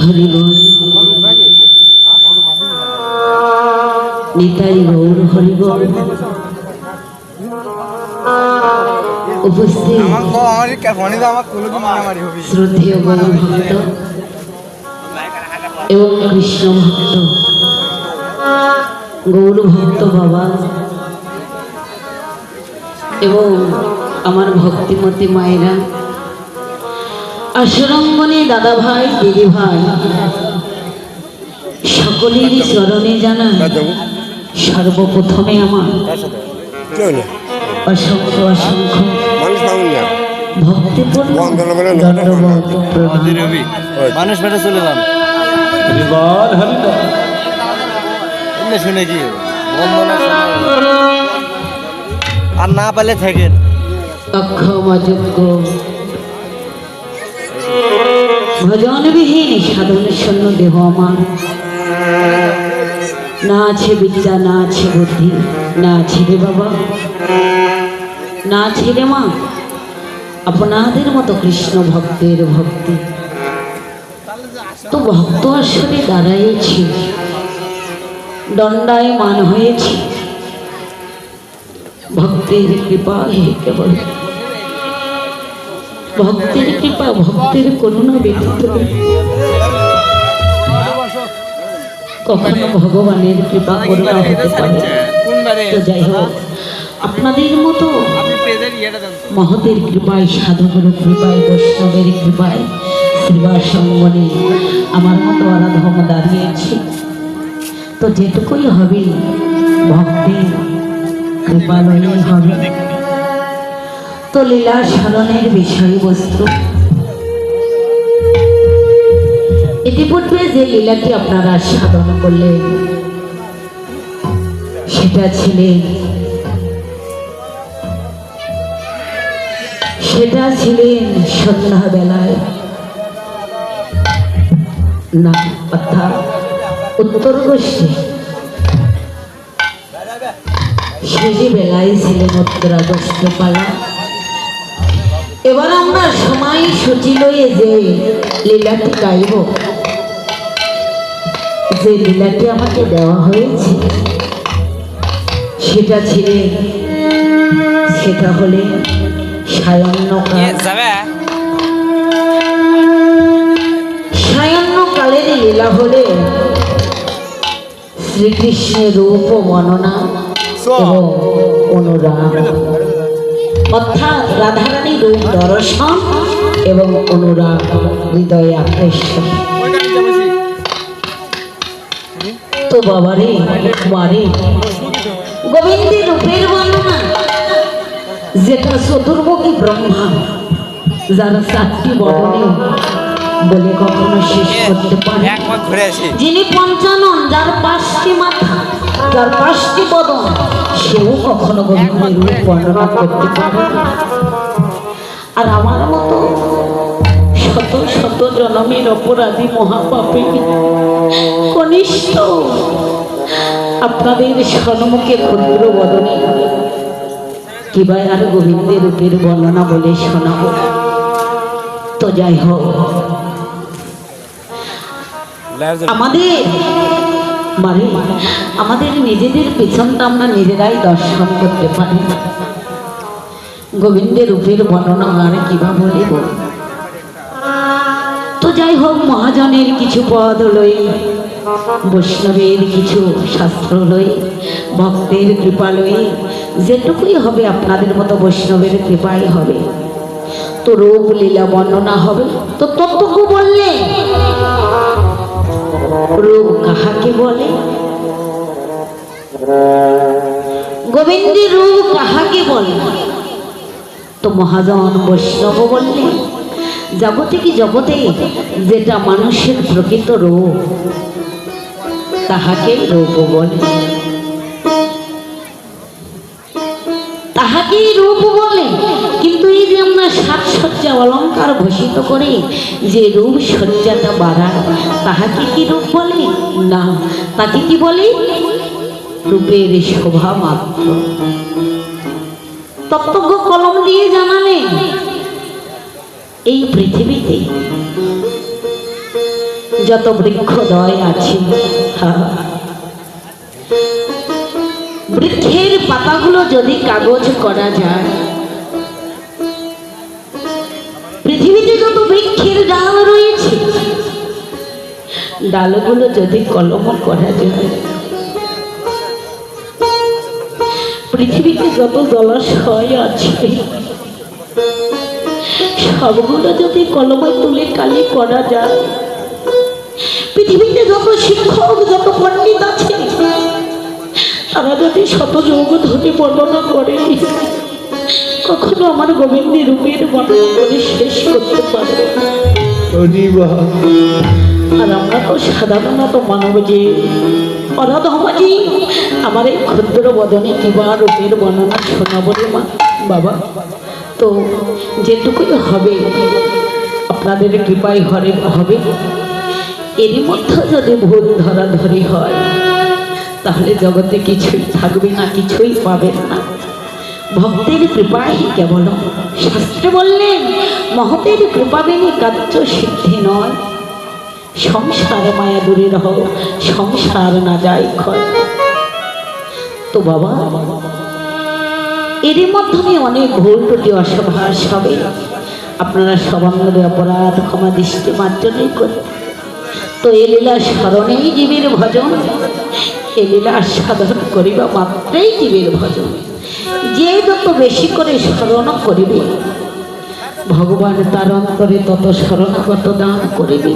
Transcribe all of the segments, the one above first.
হরি বল। নিতাই গৌর হরি বল। উপস্থিত শ্রদ্ধেয় গৌর ভক্ত এবং কৃষ্ণ ভক্ত, গৌর ভক্ত বাবা এবং আমার ভক্তিমতী মায়েরা, আসরঙ্গনে দাদা ভাই দিদি ভাই, সকলেরই চরণে জানা সর্বপ্রথমে আমার অসংখ্য অসংখ্য ভক্তিপূর্ণ দণ্ডবত প্রণাম। মানুষ বেটা চলে যান শুনে কি আর না পালে থাকেন। অক্ষম অযোগ্য ভজনবিহীন সাধন শূন্য দেহ আমার, না আছে বিদ্যা, না আছে বুদ্ধি, না আছে রে বাবা, না আছে রে মা আপনাদের মতো কৃষ্ণ ভক্তের ভক্তি। তো ভক্ত আসলে দাঁড়াইছি, দণ্ডায় মান হয়েছি ভক্তের কৃপা হে কেবল, ভক্তের কৃপা ভক্তের করুণা ব্যতীত কখনো ভগবানের কৃপা করুণা হতে পারে। তো যাই হোক, আপনাদের মতো মহতের কৃপায়, সাধকের কৃপায়, বৈষ্ণবের কৃপায় শ্রীবাস অঙ্গনে আমার মতো আরাধম দাঁড়িয়েছি। তো যেটুকুই হবে ভক্তির কৃপালয় হবে। তো লীলা স্মরণের বিষয়বস্তু, ইতিপূর্বে যে লীলাটি আপনারা সাধন করলেন সেটা ছিলেন সন্ধ্যাবেলায়, না অর্থাৎ উত্তর গোষ্ঠী সেই বেলায় ছিলেন উত্তরাগস্ত পালা। এবার আমরা সময় সূচি লয়ে যে লীলাটি গাইব, যে লীলাটি আমাকে দেওয়া হয়েছে সেটা হলে সায়ন্নকালের লীলা হলে শ্রীকৃষ্ণের রূপ বর্ণনা এবং অনুরাগ, অর্থাৎ রাধারানীর রূপ দর্শন এবং অনুরাগ হৃদয়ে আকর্ষণ। তো বাবারে মারে গোবিন্দের রূপের বর্ণনা, যেটা চতুর্মুখী ব্রহ্মা, যারা 4টি বদনে বলে কখনো শেষ করতে পারে, যিনি পঞ্চানন, যার 5টি মাথা, যার 5টি বদন, সেও কখনো গোবিন্দের রূপ বর্ণনা করতে পারে। আর আমার মতো শত শত জনমের অপরাধী মহাপাপী কনিষ্ঠ আপনাদের সম্মুখে ক্ষুদ্র বদনে কিবা আর গোবিন্দের রূপের বর্ণনা বলে শোনাবো। তো যাই হোক, আমাদের নিজেদের পেছনটা আমরা নিজেরাই দর্শন করতে পারি না, গোবিন্দের রূপের বর্ণনা আর কিবা বলিব। তো যাই হোক, মহাজনের কিছু পদ লই, বৈষ্ণবের কিছু শাস্ত্র লই, ভক্তের কৃপা লই, যেটুকুই হবে আপনাদের মতো বৈষ্ণবের কৃপাই হবে। তো রূপ লীলা বর্ণনা হবে। তো ততটুকু বললে রূপ কাহাকে বলে, গোবিন্দের রূপ কাহাকে বলে? তো মহাজন বৈষ্ণব বললে জগতে কি জগতে যেটা মানুষের প্রকৃত রূপ তাহাকে রূপ বলে, তাহাকেই রূপ বলে। কিন্তু এই যে আমরা সাজসজ্জা অলঙ্কার ভূষিত করে যে রূপ সজ্জাটা বাড়ায়, তাহাকে কি রূপ বলে? না, তাকে কি বলে? রূপের শোভা মাত্র। তত্ত্বজ্ঞ কলম দিয়ে জানালেন এই পৃথিবীতে যত বৃক্ষদয় আছে, বৃক্ষের পাতাগুলো যদি কাগজ করা যায়, পৃথিবীতে যত বৃক্ষের ডাল রয়েছে ডালগুলো যদি কলম করা যায়, পৃথিবীতে যত জলাশয় আছে সবগুলো যদি কলমে তুলে কালি করা যায়, পৃথিবীতে যত শিক্ষক যত পণ্ডিত আছে তারা যদি শত যোগ ধরে বর্ণনা করে কখনো আমার গোবিন্দের রূপের বর্ণনা করে শেষ করতে পারে। আর আমরা তো সাধারণত মানব যে অরাধমাজি আমার এই ক্ষুদ্র বদনে কিবা রূপের বর্ণনা শোনাবো রে মা বাবা। তো যেটুকুই হবে আপনাদের কৃপায় ঘরে হবে, এরই মধ্যে যদি ভুল ধরাধরি হয় তাহলে জগতে কিছুই থাকবে না, কিছুই পাবেন না। ভক্তের কৃপাই কেবল, শাস্ত্রে বললেন মহতের কৃপা বিনে কার্য সিদ্ধি নয়, সংসার মায়া দূরে রহ, সংসার না যায় ক্ষয়। তো বাবা এরই মাধ্যমে অনেক ভুল ত্রুটি অসভাস হবে, আপনারা সবাঙ্গলে অপরাধ ক্ষমা দৃষ্টি মার্জনই করে। তো এ লীলা স্মরণেই জীবের ভজন, এ লীলা সাধন করিবা মাত্রেই জীবের ভজন। যে যত বেশি করে স্মরণ করিবে ভগবান তার অন্তরে তত শরণাগত দান করিবে,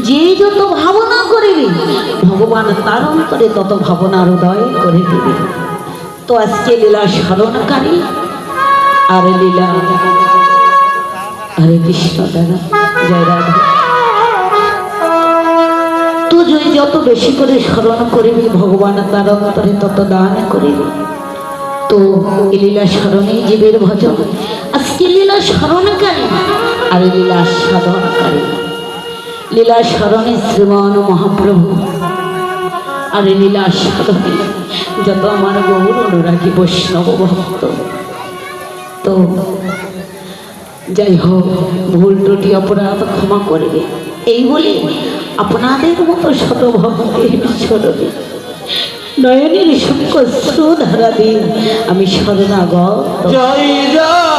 যে যত ভাবনা করিবে ভগবান তার অন্তরে তত ভাবনার উদয় করে দিবে। তো আজকে লীলা স্মরণকারী আর লীলা হরে কৃষ্ণ দাদা জয় রাধা। তো যত বেশি করে স্মরণ করিবে ভগবান তার অন্তরে তত দান করিবে। তো লীলা স্মরণে জীবের ভজন, আজকে লীলা স্মরণকারী আর লীলা সাধনকারী। লীলা স্মরণে শ্রীমান মহাপ্রভু আর লীলা সাধনে যত আমার গৌর অনুরাগী বৈষ্ণব ভক্ত। তো যাই হোক ভুল ত্রুটি অপরাধ ক্ষমা করবে এই বলে আপনাদের মতো শত ভক্তের স্মরণে নয়নের সূক্ষ্ম ধারা দিন আমি শরণাগত। জয় জয়